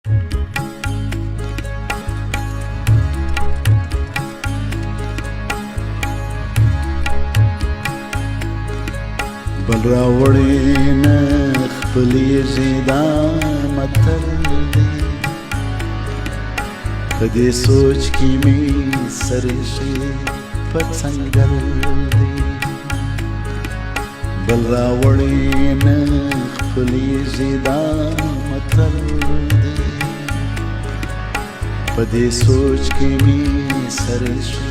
بل راوړې نه خپلېږي دا متل دی په دې سوچ کې مې سر ایښی په څنګل دی بل راوړې نه خپلېږي دا متل دی په دې سوچ کې مې سر ایښی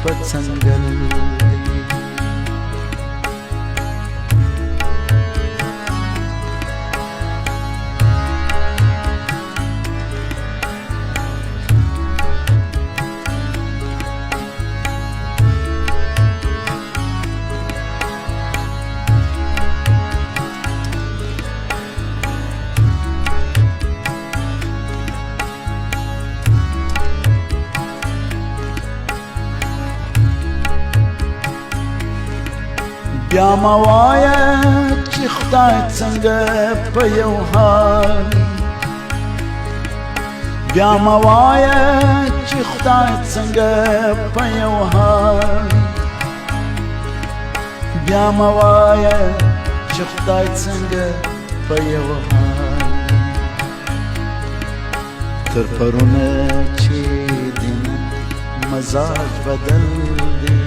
په څنګل دی بیا مه وایه چې خدای څنګه په یو حال بیا مه وایه چې خدای څنګه په یو حال بیا مه وایه چې خدای څنګه په یو حال تر پرونه چې دی نن مزاج بدل دی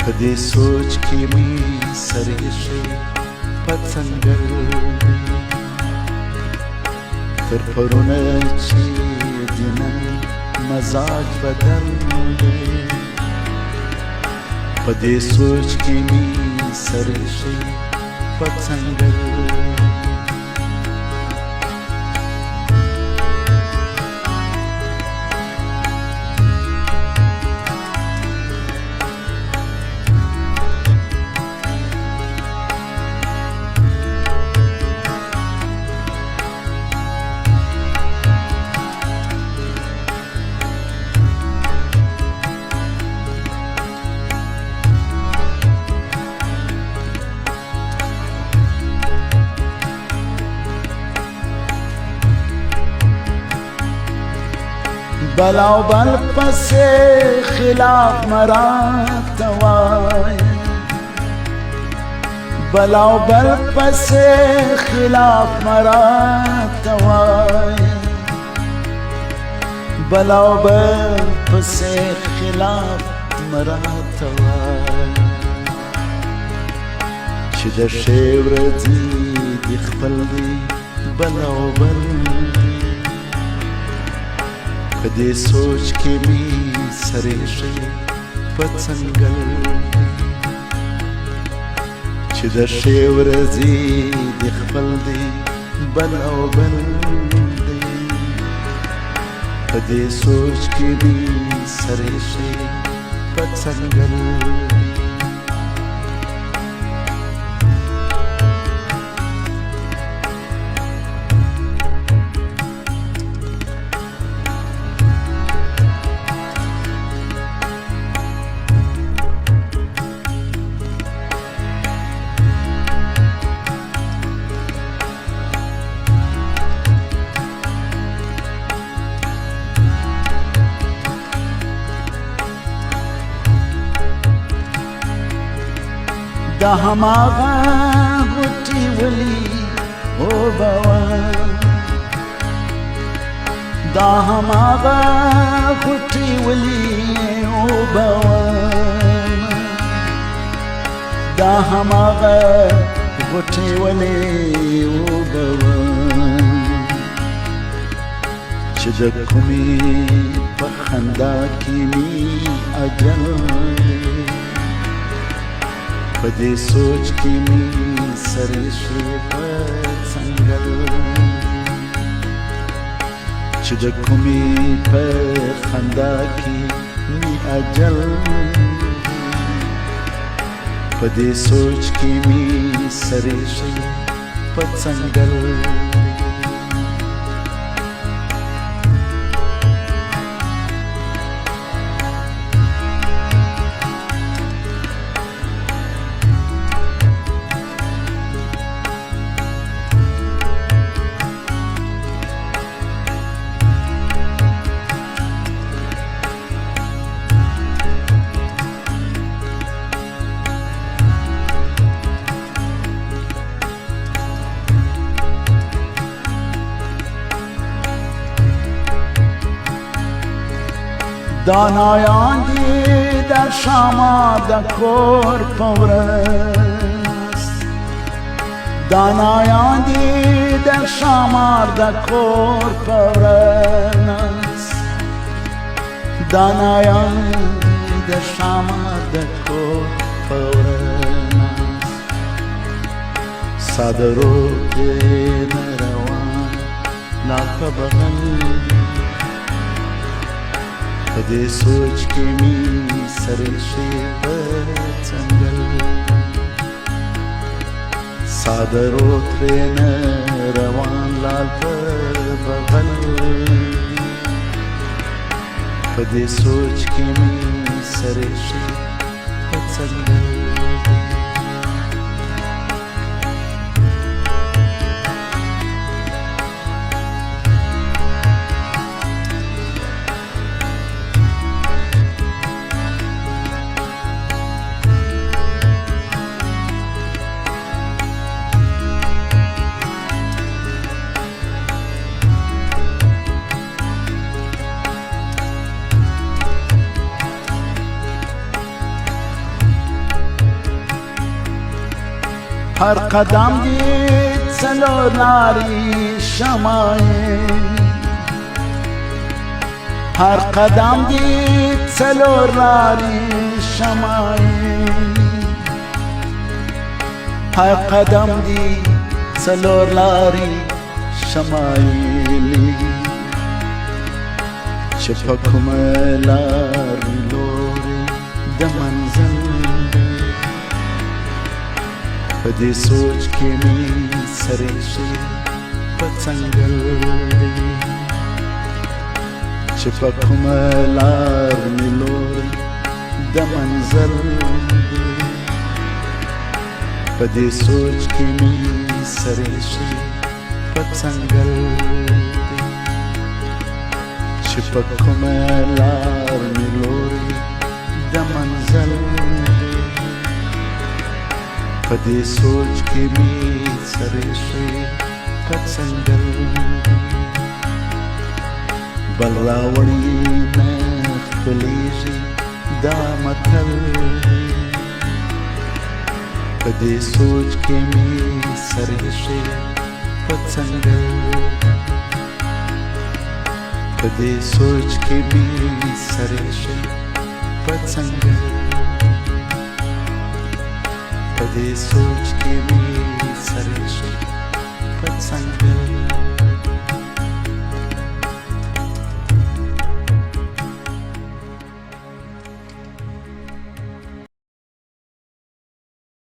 په دې سوچ کې مې سر ایښی په څنګل دی تر پرونه چې دی نن مزاج بدل دی په دې سوچ کې مې سر ایښی په څنګل دی بلاو بل پسې خلاف مراته وایه بلاو بل پسې خلاف مراته وایه بلاو بل پسې خلاف مراته وایه چې د ښې ورځې دې خپل دی بلاو بل په دې سوچ کې مې سر ایښی په څنګل چې د ښې ورځې دې خپل دی بل او بل دی په دې سوچ کې مې سر ایښی په څنګل دا هماغه غوټې ولي اوبه دا هماغه غوټې ولي اوبه دا هماغه غوټې ولي اوبه چې د کومې په خندا کې مې اجل په دې سوچ کې مې سر ایښی په څنګل چې د کومې په خندا کې مې اجل په دې سوچ کې مې سر ایښی په څنګل دانایان دی در شما دکور پورست دانایان دی در شما دکور پورست دانایان در شما دکور پورست صدرو نروان لاک بغل پدې سوچ کې می سرې شي په څنګل ساده رو ترې روان لال په بغل پدې سوچ کې می سرې شي په څنګل هر قدم دید څلور لارې شمعې هر قدم دید څلور لارې شمعې هر قدم دید څلور لارې شمعې چې په کومه لار لورې د منزل پدې سوچ کې می سرې شي په څنګل چې په کومه لار مې لوري د منزل پدې سوچ کې می سرې شي په څنګل چې په کومه لار مې لوري د منزل پدې سوچ کې می سرې شي په څنګل بل راوړي نه خپلېږي دا متل پدې سوچ کې می سرې شي په څنګل پدې سوچ کې می سرې شي په څنګل پدې سوچ کې می